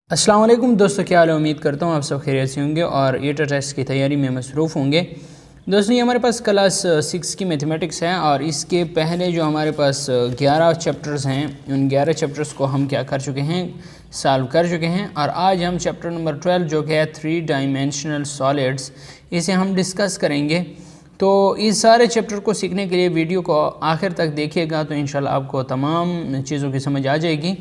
अस्सलाम वालेकुम दोस्तों, क्या हाल है। उम्मीद करता हूँ आप सब खैरियत से होंगे और ईटा टेस्ट की तैयारी में मसरूफ़ होंगे। दोस्तों ये हमारे पास क्लास 6 की मैथमेटिक्स है और इसके पहले जो हमारे पास 11 चैप्टर्स हैं उन 11 चैप्टर्स को हम क्या कर चुके हैं, सॉल्व कर चुके हैं। और आज हम चैप्टर नंबर 12 जो कि है 3 डायमेंशनल सॉलिड्स, इसे हम डिस्कस करेंगे। तो इस सारे चैप्टर को सीखने के लिए वीडियो को आखिर तक देखिएगा तो इंशाल्लाह आपको तमाम चीज़ों की समझ आ जाएगी।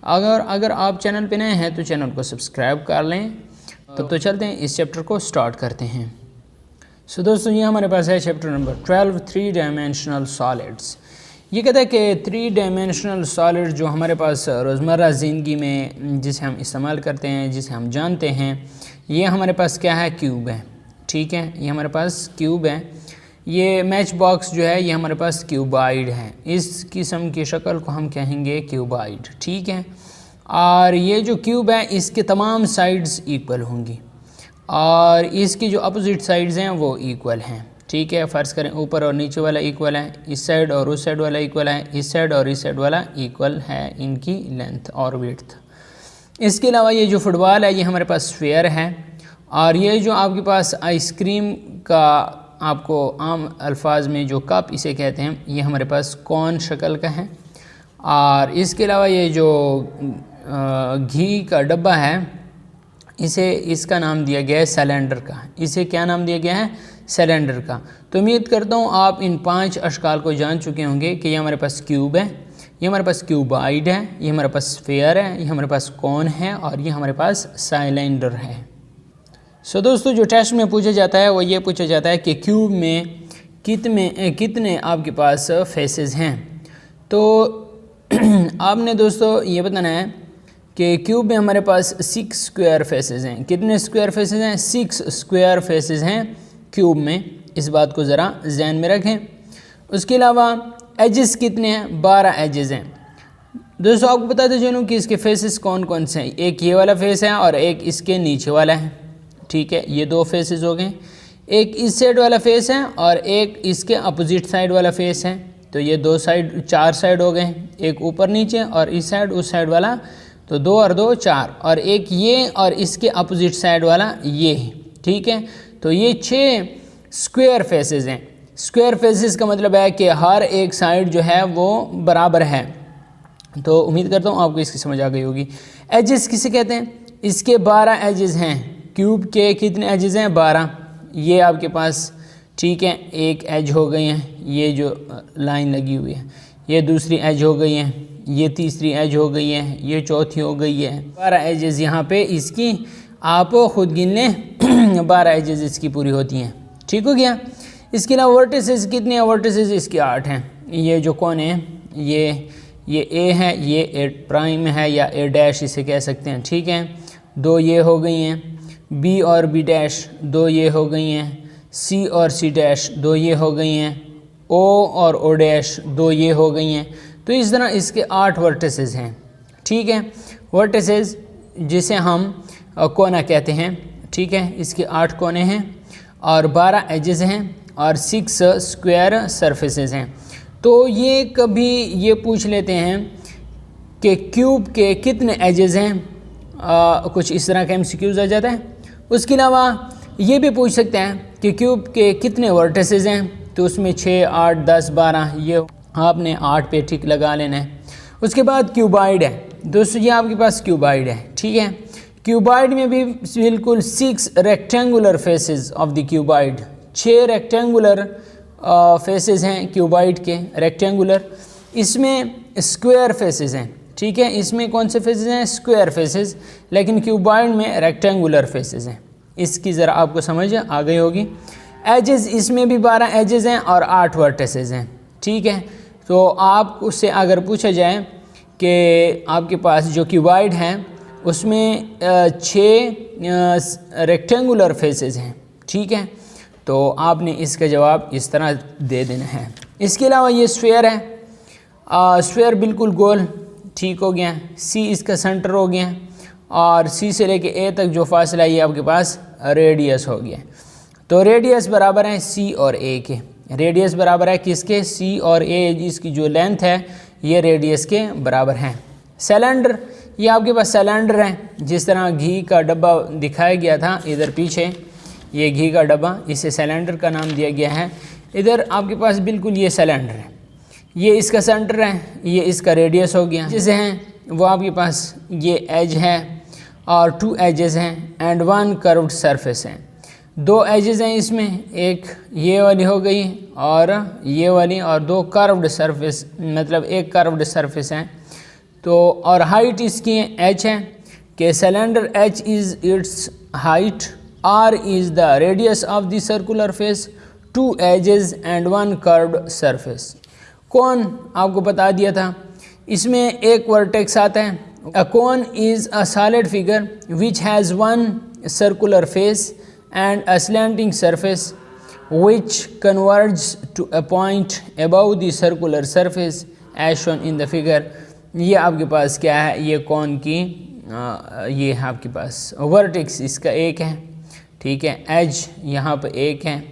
अगर आप चैनल पे नए हैं तो चैनल को सब्सक्राइब कर लें। तो चलते हैं इस चैप्टर को स्टार्ट करते हैं। सो दोस्तों ये हमारे पास है चैप्टर नंबर 12 3 डायमेंशनल सॉलिड्स। ये कहता है कि 3 डायमेंशनल सॉलिड जो हमारे पास रोज़मर्रा ज़िंदगी में जिसे हम इस्तेमाल करते हैं, जिसे हम जानते हैं, ये हमारे पास क्या है, क्यूब है। ठीक है, ये हमारे पास क्यूब है। ये मैच बॉक्स जो है ये हमारे पास क्यूबाइड है। इस किस्म की शक्ल को हम कहेंगे क्यूबाइड। ठीक है, और ये जो क्यूब है इसके तमाम साइड्स इक्वल होंगी और इसकी जो अपोजिट साइड्स हैं वो इक्वल हैं। ठीक है, फ़र्ज़ करें ऊपर और नीचे वाला इक्वल है, इस साइड और उस साइड वाला इक्वल है, इस साइड और इस साइड वाला इक्वल है इनकी लेंथ और विड्थ। इसके अलावा ये जो फुटबॉल है ये हमारे पास स्फीयर है और ये जो आपके पास आइसक्रीम का आपको आम अल्फाज में जो कप इसे कहते हैं ये हमारे पास कौन शक्ल का है। और इसके अलावा ये जो घी का डब्बा है इसका नाम दिया गया है सिलेंडर का। इसे क्या नाम दिया गया है, सिलेंडर का। तो उम्मीद करता हूँ आप इन 5 अशकाल को जान चुके होंगे कि ये हमारे पास क्यूब है, ये हमारे पास क्यूबाइड है, ये हमारे पास स्फीयर है, ये हमारे पास कौन है और ये हमारे पास सिलेंडर है। सो दोस्तों जो टेस्ट में पूछा जाता है वो ये पूछा जाता है कि क्यूब में कितने आपके पास फेसेस हैं। तो आपने दोस्तों ये बताना है कि क्यूब में हमारे पास 6 स्क्वायर फेसेस हैं। कितने स्क्वायर फेसेस हैं, 6 स्क्वायर फेसेस हैं क्यूब में। इस बात को ज़रा ध्यान में रखें। उसके अलावा एजेस कितने हैं, 12 एजेस हैं। दोस्तों आपको बताते चलूँ कि इसके फेसेस कौन कौन से हैं। एक ये वाला फेस है और एक इसके नीचे वाला है। ठीक है, ये 2 फेसेस हो गए। एक इस साइड वाला फेस है और एक इसके अपोजिट साइड वाला फेस है। तो ये 2 साइड 4 साइड हो गए, एक ऊपर नीचे और इस साइड उस साइड वाला, तो 2 और 2 4, और एक ये और इसके अपोजिट साइड वाला ये। ठीक है, तो ये 6 स्क्वायर फेसेस हैं। स्क्वायर फेसेस का मतलब है कि हर एक साइड जो है वो बराबर है। तो उम्मीद करता हूँ आपको इसकी समझ आ गई होगी। एजेस किसे कहते हैं, इसके 12 एजेस हैं। क्यूब के कितने एजेस हैं, 12। ये आपके पास, ठीक है, एक एज हो गई है, ये जो लाइन लगी हुई है, ये दूसरी एज हो गई है, ये तीसरी एज हो गई है, ये चौथी हो गई है। 12 एजेस यहाँ पे इसकी, आप खुद गिन लें 12 एजेस इसकी पूरी होती हैं। ठीक हो गया। इसके अलावा वर्टिसेस कितने हैं, वर्टिसेस इसके 8 हैं। ये जो कौन है, ये ए है, ये ए प्राइम है या ए डैश इसे कह सकते हैं। ठीक है, 2 ये हो गई हैं, बी और बी डैश 2 ये हो गई हैं, सी और सी डैश 2 ये हो गई हैं, ओ और ओ डैश 2 ये हो गई हैं। तो इस तरह इसके 8 वर्टिसेस हैं। ठीक है, वर्टिसेस जिसे हम कोना कहते हैं। ठीक है, इसके 8 कोने हैं और 12 एजेस हैं और 6 स्क्वायर सरफेसेस हैं। तो ये कभी ये पूछ लेते हैं कि क्यूब के कितने एजेस हैं, कुछ इस तरह का MCQs आ जाता है। उसके अलावा ये भी पूछ सकते हैं कि क्यूब के कितने वर्टिसेस हैं। तो उसमें 6 8 10 12, ये आपने 8 पे टिक लगा लेना है। उसके बाद क्यूबाइड है। दोस्तों ये आपके पास क्यूबाइड है। ठीक है, क्यूबाइड में भी बिल्कुल 6 rectangular faces of the cuboid, 6 rectangular faces हैं क्यूबाइड के, रेक्टेंगुलर। इसमें स्क्वायर फेसेस हैं। ठीक है, इसमें कौन से फेसेस हैं, स्क्वायर फेसेस, लेकिन क्यूबाइड में रेक्टेंगुलर फेसेस हैं। इसकी ज़रा आपको समझ आ गई होगी। एजेस इसमें भी 12 एजेस हैं और 8 वर्टिसेस हैं। ठीक है, तो आप उससे अगर पूछा जाए कि आपके पास जो क्यूबाइड है उसमें 6 रेक्टेंगुलर फेसेस हैं। ठीक है, तो आपने इसका जवाब इस तरह दे देना है। इसके अलावा ये स्फीयर है, स्फीयर बिल्कुल गोल। ठीक हो गया, सी इसका सेंटर हो गया और सी से लेके ए तक जो फासला है ये आपके पास रेडियस हो गया। तो रेडियस बराबर है सी और ए के। रेडियस बराबर है किसके, सी और ए। इसकी जो लेंथ है ये रेडियस के बराबर है। सिलेंडर ये आपके पास सिलेंडर है, जिस तरह घी का डब्बा दिखाया गया था इधर पीछे, ये घी का डब्बा, इसे सिलेंडर का नाम दिया गया है। इधर आपके पास बिल्कुल ये सिलेंडर है, ये इसका सेंटर है, ये इसका रेडियस हो गया, जैसे हैं वो आपके पास ये एज है और 2 एजेस हैं एंड 1 कर्व्ड सरफेस है। 2 एजेस हैं इसमें, एक ये वाली हो गई और ये वाली, और 2 कर्व्ड सरफेस, मतलब एक कर्व्ड सरफेस है। तो और हाइट इसकी h है कि cylinder h is its height, r is the radius of the circular face, 2 edges and 1 curved surface. कौन आपको बता दिया था, इसमें एक वर्टेक्स आता है। A cone is a solid figure which has one circular face and a slanting surface which converges to a point above the circular surface as shown in the figure। ये आपके पास क्या है, ये कौन की ये है आपके पास वर्टेक्स इसका एक है, ठीक है, एज यहाँ पे एक है,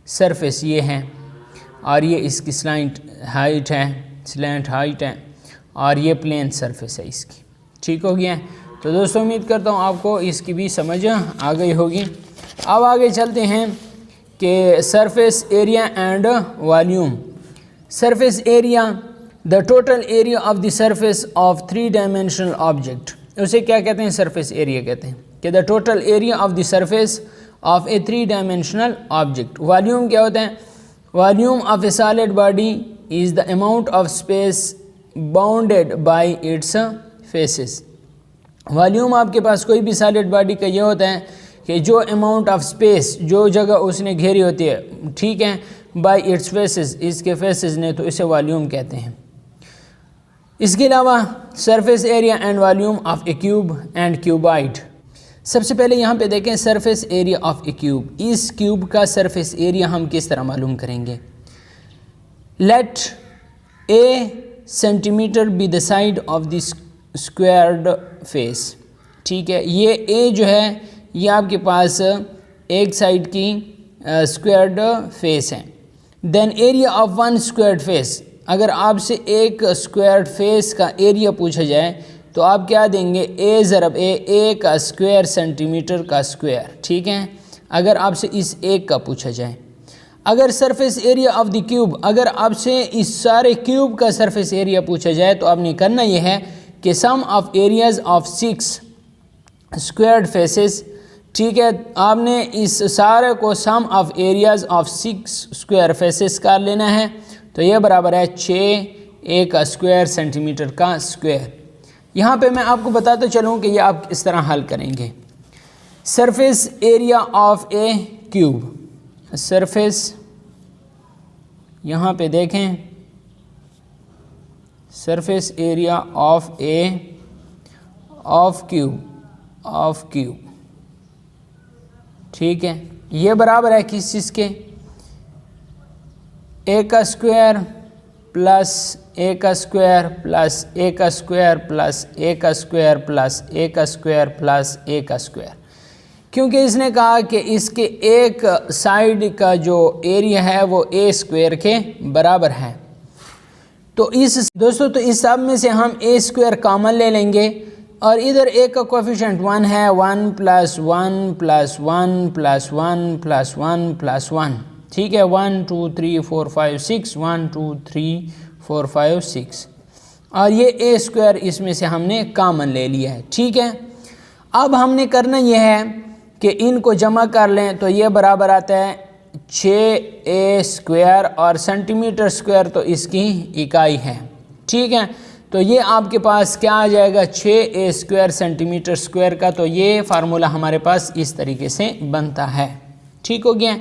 सरफेस ये है और ये इसकी स्लैंट हाइट है, स्लैंट हाइट है और ये प्लेन सरफेस है इसकी। ठीक हो गया है। तो दोस्तों उम्मीद करता हूँ आपको इसकी भी समझ आ गई होगी। अब आगे चलते हैं कि surface area and volume. Surface area, the total area of the surface of 3 dimensional object, उसे क्या कहते हैं, सरफेस एरिया कहते हैं कि the total area of the surface of A 3 dimensional object. Volume क्या होता है, volume of A solid body is the amount of space bounded by its faces. Volume आपके पास कोई भी सॉलिड बॉडी का ये होता है कि जो अमाउंट ऑफ स्पेस, जो जगह उसने घेरी होती है, ठीक है, बाय इट्स फेसेस, इसके फेसेस ने, तो इसे वॉल्यूम कहते हैं। इसके अलावा surface area and volume of a cube and cuboid. सबसे पहले यहाँ पे देखें surface area of a cube. इस क्यूब का सरफेस एरिया हम किस तरह मालूम करेंगे। Let a centimetre be the side of the squared face, ठीक है, ये ए जो है ये आपके पास एक साइड की स्क्वायर्ड फेस है। Then area of 1 squared face, अगर आपसे एक स्क्वायर्ड फेस का एरिया पूछा जाए तो आप क्या देंगे, ए ज़रब ए का स्क्वायर सेंटीमीटर का स्क्वायर, ठीक है, अगर आपसे इस एक का पूछा जाए। अगर surface area of the cube, अगर आपसे इस सारे क्यूब का सरफेस एरिया पूछा जाए तो आपने करना यह है कि sum of areas of 6 squared faces, ठीक है, आपने इस सारे को sum of areas of 6 square faces कर लेना है। तो यह बराबर है 6 ए का स्क्वायर सेंटीमीटर का स्क्वायर। यहाँ पे मैं आपको बताता चलूँ कि ये आप इस तरह हल करेंगे। Surface area of a cube, surface यहाँ पे देखें, surface area of A of cube, ठीक है, ये बराबर है किस चीज़ के, ए का स्क्वायर प्लस ए का स्क्वायर प्लस ए का स्क्वायर प्लस ए का स्क्वायर प्लस ए का स्क्वायर प्लस ए का स्क्वायर। क्योंकि इसने कहा कि इसके एक साइड का जो एरिया है वो ए स्क्वायर के बराबर है। तो इस दोस्तों तो इस सब में से हम ए स्क्वायर कॉमन ले लेंगे और इधर ए का कोएफिशिएंट 1 है, 1 plus 1 plus 1 plus 1 plus 1 plus 1, ठीक है, 1 2 3 4 5 6, 1 2 3 4 5 6, और ये ए स्क्वायर इसमें से हमने कॉमन ले लिया है, ठीक है। अब हमने करना यह है कि इनको जमा कर लें तो ये बराबर आता है 6a स्क्वायर और सेंटीमीटर स्क्वायर तो इसकी इकाई है, ठीक है। तो ये आपके पास क्या आ जाएगा 6a स्क्वायर सेंटीमीटर स्क्वायर का, तो ये फार्मूला हमारे पास इस तरीके से बनता है, ठीक हो गया।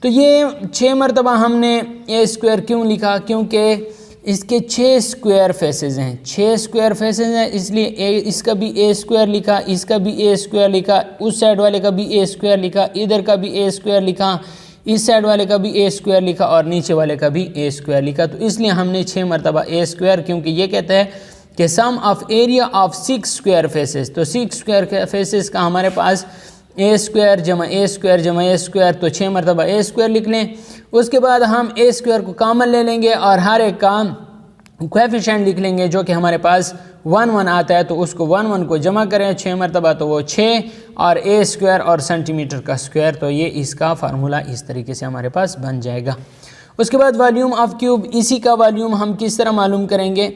तो ये 6 मरतबा हमने a स्क्वायर क्यों लिखा, क्योंकि इसके 6 स्क्वायर फेसेस हैं, 6 स्क्वायर फेसेस हैं, इसलिए इसका भी ए स्क्वायर लिखा, इसका भी ए स्क्वायर लिखा, उस साइड वाले का भी ए स्क्वायर लिखा, इधर का भी ए स्क्वायर लिखा, इस साइड वाले का भी ए स्क्वायर लिखा और नीचे वाले का भी ए स्क्वायर लिखा। तो इसलिए हमने 6 मरतबा ए स्क्वायर, क्योंकि ये कहता है कि sum of area of 6 square faces, तो 6 स्क्वायर फेसेस का हमारे पास ए स्क्वायर जमा ए स्क्वायर जमा ए स्क्वायर, तो 6 मरतबा ए स्क्वायर लिख लें। उसके बाद हम ए स्क्वायर को कॉमन ले लेंगे और हर एक का कोएफिशिएंट लिख लेंगे जो कि हमारे पास 1 1 आता है, तो उसको 1 1 को जमा करें 6 मरतबा तो वो 6 और a स्क्वायर और सेंटीमीटर का स्क्वायर, तो ये इसका फार्मूला इस तरीके से हमारे पास बन जाएगा। उसके बाद वॉल्यूम ऑफ क्यूब, इसी का वॉल्यूम हम किस तरह मालूम करेंगे,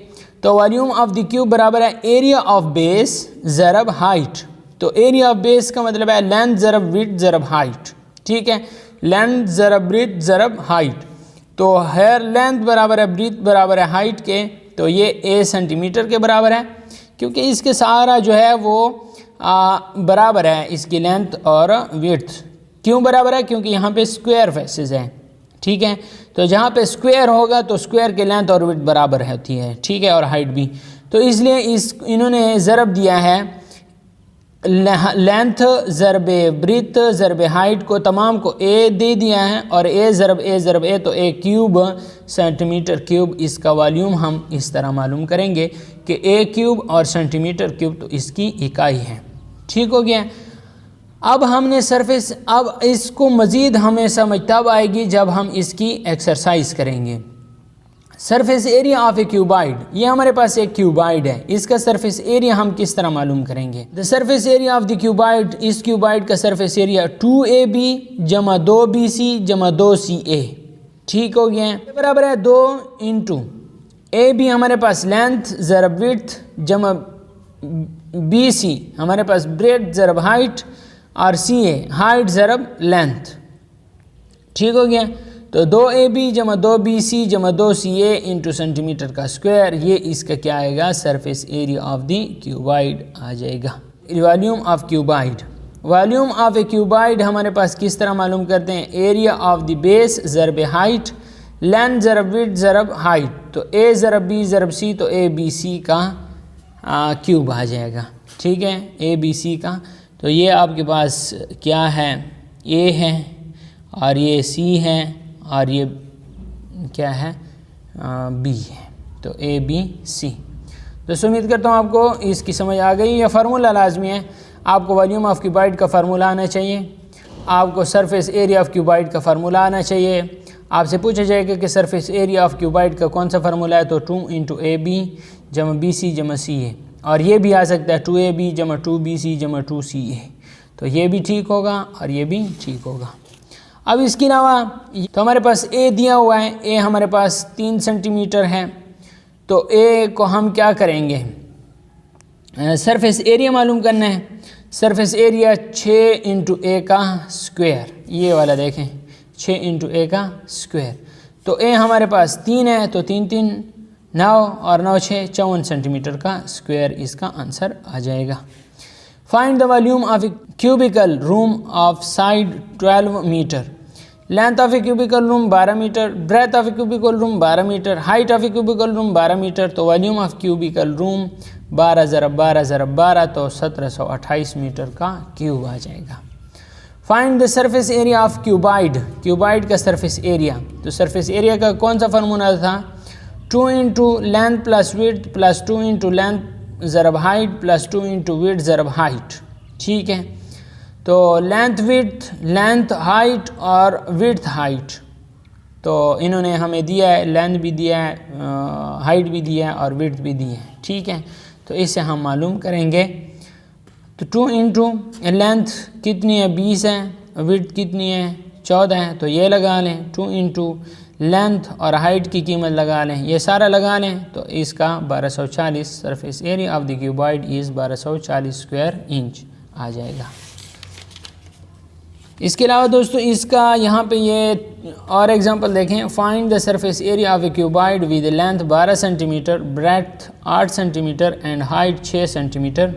तो वॉल्यूम ऑफ द क्यूब बराबर है एरिया ऑफ बेस ज़रब हाइट। तो एरिया ऑफ बेस का मतलब है लेंथ ज़रब विड्थ ज़रब हाइट, ठीक है, लेंथ ज़रब विड्थ ज़रब हाइट। तो हेयर लेंथ बराबर है ब्रीथ बराबर है हाइट के, तो ये a सेंटीमीटर के बराबर है, क्योंकि इसके सारा जो है वो बराबर है इसकी लेंथ और विड्थ। क्यों बराबर है, क्योंकि यहाँ पे स्क्वायर फेसेस है, ठीक है, तो जहाँ पे स्क्वायर होगा तो स्क्वायर की लेंथ और विड्थ बराबर होती है, ठीक है, और हाइट भी। तो इसलिए इन्होंने ज़रब दिया है लेंथ ज़रब ब्रीथ ज़रब हाइट को तमाम को a दे दिया है, और a ज़रब a तो a क्यूब सेंटीमीटर क्यूब। इसका वॉल्यूम हम इस तरह मालूम करेंगे कि a क्यूब और सेंटीमीटर क्यूब तो इसकी इकाई है, ठीक हो गया। अब हमने सरफेस, अब इसको मज़ीद हमें समझ तब आएगी जब हम इसकी एक्सरसाइज करेंगे। Surface area of a cuboid, ये हमारे पास एक क्यूबाइड है, इसका सरफेस एरिया हम किस तरह मालूम करेंगे। The surface area of the cuboid, इस क्यूबाइड का सरफेस एरिया 2AB जमा 2BC जमा 2CA, ठीक हो गया है, बराबर है 2 इंटू AB हमारे पास लेंथ ज़रब विड्थ जमा BC हमारे पास ब्रेथ ज़रब हाइट और CA हाइट ज़रब लेंथ, ठीक हो गया। तो 2AB जमा 2BC जमा 2CA इंटू सेंटीमीटर का स्क्वायर, ये इसका क्या आएगा, surface area of the cuboid आ जाएगा। Volume of cuboid, volume of a cuboid हमारे पास किस तरह मालूम करते हैं, एरिया ऑफ द बेस ज़रब हाइट लेंथ ज़रब विड्थ ज़रब हाइट, तो A ज़रब B ज़रब C, तो ABC का क्यूब आ जाएगा, ठीक है, ABC का। तो ये आपके पास क्या है, A है और ये C है और ये क्या है B है, तो ABC। दोस्तों उम्मीद करता हूँ आपको इसकी समझ आ गई। यह फार्मूला लाजमी है, आपको वॉल्यूम ऑफ क्यूबाइड का फार्मूला आना चाहिए, आपको सरफेस एरिया ऑफ क्यूबाइड का फार्मूला आना चाहिए। आपसे पूछा जाएगा कि सरफेस एरिया ऑफ क्यूबाइड का कौन सा फार्मूला है, तो 2 इंटू AB जमा BC जमा CA, और ये भी आ सकता है 2AB जमा 2BC जमा 2CA, तो ये भी ठीक होगा और ये भी ठीक होगा। अब इसके अलावा तो हमारे पास A दिया हुआ है, A हमारे पास 3 सेंटीमीटर है, तो A को हम क्या करेंगे, सरफेस एरिया मालूम करना है। सरफेस एरिया 6 इंटू A का स्क्वायर, ये वाला देखें 6 इंटू A का स्क्वायर, तो A हमारे पास 3 है, तो 3 3 9 और 9 6 54 सेंटीमीटर का स्क्वायर इसका आंसर आ जाएगा। Find the volume of a cubical room of side 12 metre, length of a cubical room 12 metre, breadth of a cubical room 12 metre, height of a cubical room 12 metre, तो volume of cubical room 12 ज़रब 12 ज़रब 12, तो 1728 metre का cube आ जाएगा। Find the surface area of cuboid, cuboid का surface area, तो surface area का कौन सा फार्मूला था, 2 into length plus width plus 2 into length ज़रब हाइट प्लस 2 इंटू विड्थ ज़रब हाइट, ठीक है। तो लेंथ विड्थ, लेंथ हाइट और विड्थ हाइट, तो इन्होंने हमें दिया है, लेंथ भी दिया है, हाइट भी दिया है और विड्थ भी दी है, ठीक है। तो इससे हम मालूम करेंगे, तो 2 इंटू लेंथ कितनी है 20 है, विड्थ कितनी है 14 है, तो ये लगा लें, 2 इंटू लेंथ और हाइट की कीमत लगा लें, ये सारा लगा लें, तो इसका 1240 surface area of the cuboid is 1240 square inch आ जाएगा। इसके अलावा दोस्तों इसका यहाँ पे ये और एग्जांपल देखें, find the surface area of a cuboid with length 12 centimetre, breadth 8 centimetre and height 6 centimetre.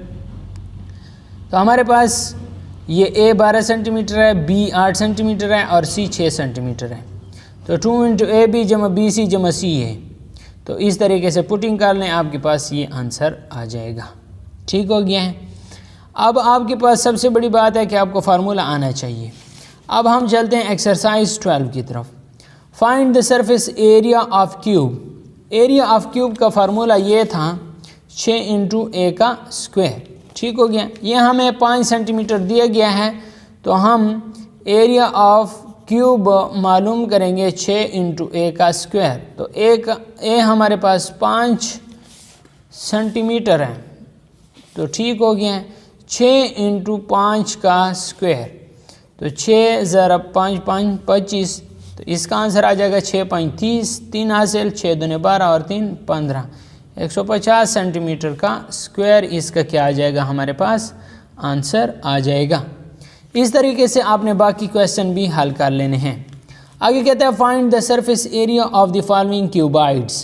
तो हमारे पास ये A 12 सेंटीमीटर है, B 8 सेंटीमीटर है और C 6 सेंटीमीटर है, तो 2 इंटू AB जमा BC जमा CA, तो इस तरीके से पुटिंग कर लें, आपके पास ये आंसर आ जाएगा, ठीक हो गया है। अब आपके पास सबसे बड़ी बात है कि आपको फार्मूला आना चाहिए। अब हम चलते हैं एक्सरसाइज 12 की तरफ। Find the surface area of cube, area of cube का फार्मूला ये था 6 इंटू A का स्क्वायर, ठीक हो गया। ये हमें 5 सेंटीमीटर दिया गया है, तो हम एरिया ऑफ क्यूब मालूम करेंगे 6 इंटू ए का स्क्वायर। तो ए हमारे पास 5 सेंटीमीटर है, तो ठीक हो गया है। 6 इंटू 5 का स्क्वायर, तो 6 ज़रब 5 5 25, तो इसका आंसर आ जाएगा 6 5 30, 3 हासिल, 6 दूने 12 और 3 15, 150 सेंटीमीटर का स्क्वायर इसका क्या आ जाएगा, हमारे पास आंसर आ जाएगा। इस तरीके से आपने बाकी क्वेश्चन भी हल कर लेने हैं। आगे कहता है find the surface area of the following cuboids.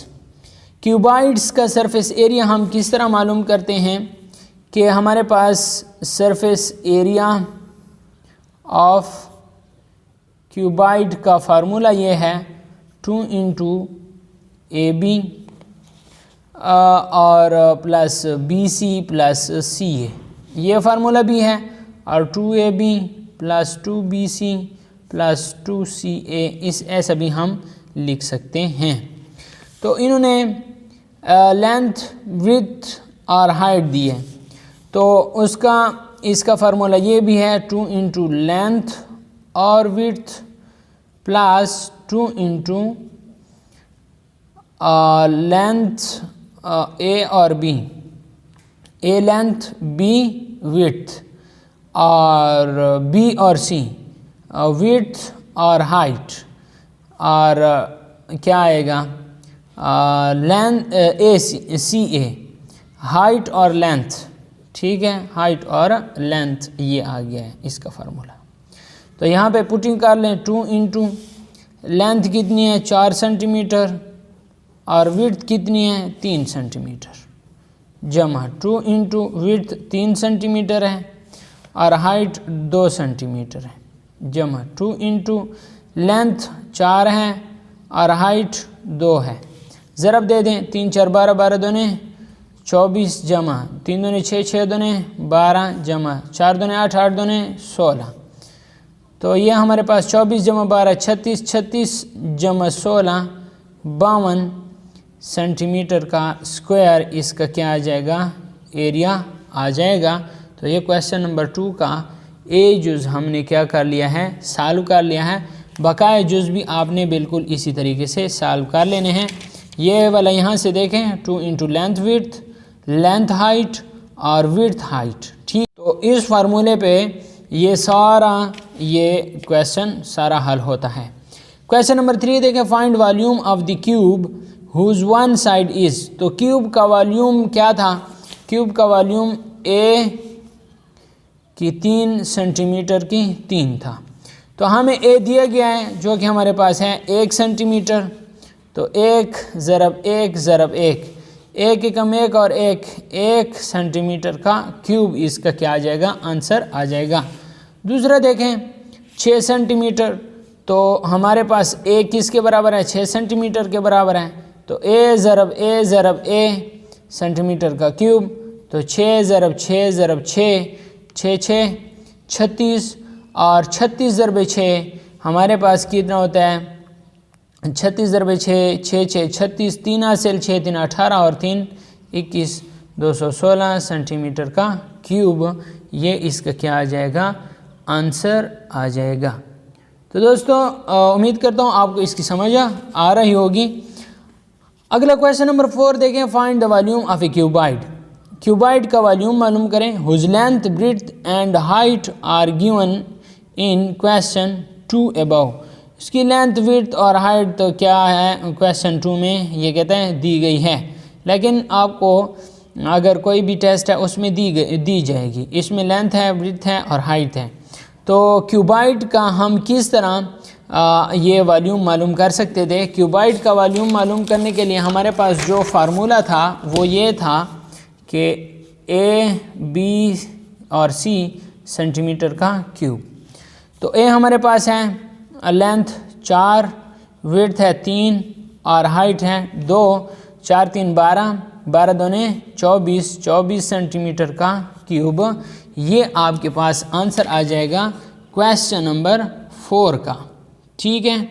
Cuboids का सरफेस एरिया हम किस तरह मालूम करते हैं कि हमारे पास सरफेस एरिया ऑफ क्यूबाइड का फार्मूला ये है 2 इंटू ए बी और प्लस बी सी प्लस सी ए, ये फार्मूला भी है, और 2ab plus 2bc plus 2ca, इस ऐसा भी हम लिख सकते हैं। तो इन्होंने लेंथ विड्थ और हाइट दी है, तो इसका फार्मूला ये भी है 2 इंटू लेंथ और width plus 2 into length a और b, a length b width और बी और सी विड्थ और हाइट, और क्या आएगा length a c a height और लेंथ, ठीक है, हाइट और लेंथ ये आ गया है इसका फार्मूला। तो यहाँ पे पुटिंग कर लें 2 इंटू लेंथ कितनी है 4 सेंटीमीटर और विड्थ कितनी है 3 सेंटीमीटर, जमा 2 इंटू विड्थ 3 सेंटीमीटर है और हाइट 2 सेंटीमीटर है, जमा 2 इंटू लेंथ 4 है और हाइट 2 है, ज़रब दे दें 3 4 12 12 दूने 24, जमा 3 दूने 6 6 दूने 12, जमा 4 दूने 8 8 दूने 16, तो ये हमारे पास 24 जमा 12 36, 36 जमा 16 52 सेंटीमीटर का स्क्वायर इसका क्या आ जाएगा, एरिया आ जाएगा। तो ये क्वेश्चन नंबर 2 का ए जुज़ हमने क्या कर लिया है, सॉल्व कर लिया है। बकाया जुज़ भी आपने बिल्कुल इसी तरीके से सॉल्व कर लेने हैं। ये वाला यहाँ से देखें 2 into length width, length height और विड्थ हाइट, ठीक। तो इस फार्मूले पे ये सारा ये क्वेश्चन सारा हल होता है। क्वेश्चन नंबर 3 देखें find volume of the cube whose one side is. तो क्यूब का वॉल्यूम क्या था, क्यूब का वॉल्यूम ए की 3 सेंटीमीटर की 3 था। तो हमें ए दिया गया है जो कि हमारे पास है 1 सेंटीमीटर, तो 1 ज़रब 1 ज़रब 1, 1 एकम 1 और 1 सेंटीमीटर का क्यूब इसका क्या आ जाएगा, आंसर आ जाएगा। दूसरा देखें 6 सेंटीमीटर, तो हमारे पास ए किसके बराबर है, 6 सेंटीमीटर के बराबर है, तो ए ज़रब ए सेंटीमीटर का क्यूब, तो 6 ज़रब 6 ज़रब 6 6 6 36 और 36 ज़रब 6 हमारे पास कितना होता है, 36 ज़रब 6 6 6 36, 3 हासिल 6 3 18 और 3 21, 216 सेंटीमीटर का क्यूब, ये इसका क्या आ जाएगा, आंसर आ जाएगा। तो दोस्तों उम्मीद करता हूँ आपको इसकी समझ आ रही होगी। अगला क्वेश्चन नंबर 4 देखें find the volume of a cuboid. Cuboid का वॉल्यूम मालूम करें whose length breadth and height are given in question 2 above. इसकी लेंथ विड्थ और हाइट तो क्या है क्वेश्चन 2 में ये कहते हैं दी गई है, लेकिन आपको अगर कोई भी टेस्ट है उसमें दी जाएगी, इसमें लेंथ है ब्रेड्थ है और हाइट है। तो क्यूबाइड का हम किस तरह ये वॉल्यूम मालूम कर सकते थे। क्यूबाइड का वॉल्यूम मालूम करने के लिए हमारे पास जो फार्मूला था वो ये था कि ए बी और सी सेंटीमीटर का क्यूब। तो ए हमारे पास है लेंथ 4, विड्थ है 3 और हाइट है 2, 4 3 12, 12 दूने 24, 24 सेंटीमीटर का क्यूब। ये आपके पास आंसर आ जाएगा क्वेश्चन नंबर 4 का, ठीक है।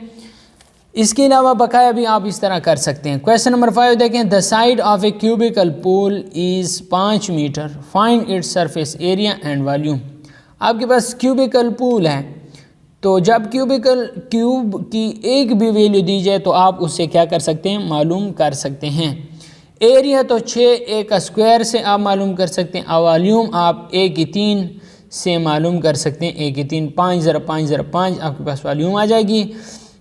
इसके अलावा बकाया भी आप इस तरह कर सकते हैं। क्वेश्चन नंबर 5 देखें the side of a cubical pool is 5 metre, find its surface area and volume. आपके पास क्यूबिकल पूल है, तो जब क्यूब की एक भी वैल्यू दी जाए तो आप उससे क्या कर सकते हैं, मालूम कर सकते हैं। एरिया तो 6a का स्क्वायर से आप मालूम कर सकते हैं। वॉल्यूम आप a की 3 से मालूम कर सकते हैं। a की 3 5 ज़रा 5 ज़रा 5 आपके पास वॉल्यूम आ जाएगी।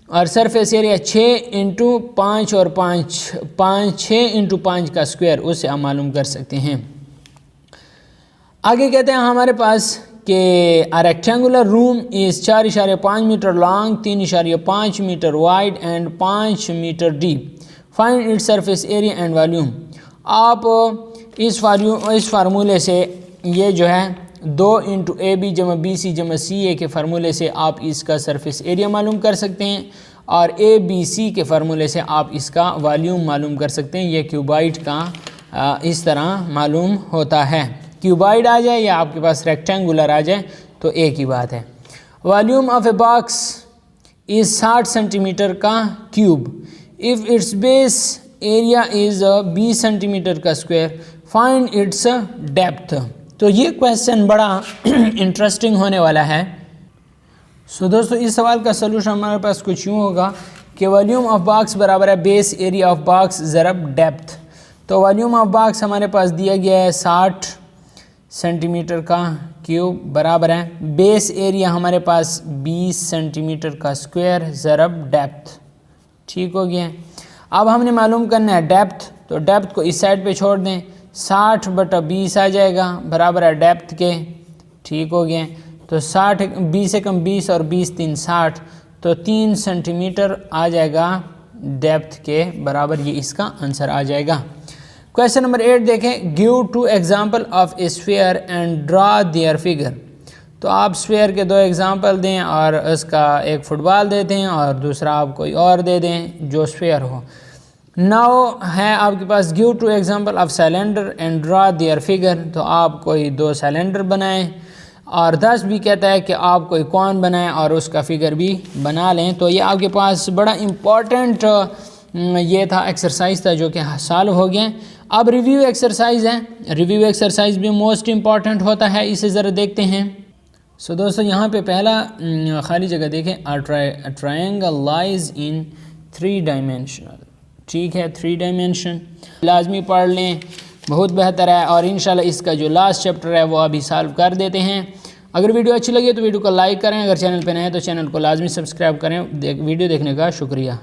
और सरफेस एरिया 6 इंटू 5 और 6 इंटू 5 का स्क्वायर, उससे आप मालूम कर सकते हैं। आगे कहते हैं हमारे पास कि a rectangular room is 4.5 metre long, 3.5 metre wide and 5 metre deep. Find its surface area and volume. आप इस फार्मूले से ये जो है 2 इंटू AB जमा BC जमा CA के फार्मूले से आप इसका सरफेस एरिया मालूम कर सकते हैं और ABC के फार्मूले से आप इसका वॉल्यूम मालूम कर सकते हैं। ये क्यूबाइड का इस तरह मालूम होता है। क्यूबाइड आ जाए या आपके पास रेक्टेंगुलर आ जाए तो एक ही बात है। Volume of a box is 60 centimetre का cube. If its base area is 20 centimetre का स्क्वायर, फाइंड इट्स डेप्थ। तो ये क्वेश्चन बड़ा इंटरेस्टिंग होने वाला है। सो दोस्तों इस सवाल का सलूशन हमारे पास कुछ यूँ होगा कि वॉल्यूम ऑफ बॉक्स बराबर है बेस एरिया ऑफ बॉक्स ज़रब डेप्थ। तो वॉल्यूम ऑफ बॉक्स हमारे पास दिया गया है 60 सेंटीमीटर का क्यूब बराबर है बेस एरिया हमारे पास 20 सेंटीमीटर का स्क्वायर ज़रब डेप्थ। ठीक हो गया। अब हमने मालूम करना है डेप्थ, तो डेप्थ को इस साइड पे छोड़ दें, 60 बटा 20 आ जाएगा बराबर है डेप्थ के। ठीक हो गया। तो 60 20 से कम 20 और 20 3 60, तो 3 सेंटीमीटर आ जाएगा डेप्थ के बराबर, ये इसका आंसर आ जाएगा। क्वेश्चन नंबर 8 देखें। Give 2 example of a sphere and draw their figure. तो आप स्फीयर के 2 एग्जाम्पल दें और उसका एक फुटबॉल दे दें और दूसरा आप कोई और दे दें जो स्फीयर हो। नाउ है आपके पास give 2 example of cylinder and draw their figure. तो आप कोई 2 सिलेंडर बनाएं और 10 भी कहता है कि आप कोई कौन बनाएं और उसका फिगर भी बना लें। तो ये आपके पास बड़ा इम्पॉर्टेंट ये था, एक्सरसाइज था जो कि सॉल्व हो गया। अब रिव्यू एक्सरसाइज है। रिव्यू एक्सरसाइज भी मोस्ट इम्पॉर्टेंट होता है, इसे ज़रा देखते हैं। सो दोस्तों यहाँ पे पहला खाली जगह देखें। Triangle lies in 3 dimensional. ठीक है, 3 डायमेंशन लाजमी पढ़ लें, बहुत बेहतर है। और इंशाल्लाह इसका जो लास्ट चैप्टर है वो अभी सॉल्व कर देते हैं। अगर वीडियो अच्छी लगी तो वीडियो को लाइक करें, अगर चैनल पे नए हैं तो चैनल को लाजमी सब्सक्राइब करें। वीडियो देखने का शुक्रिया।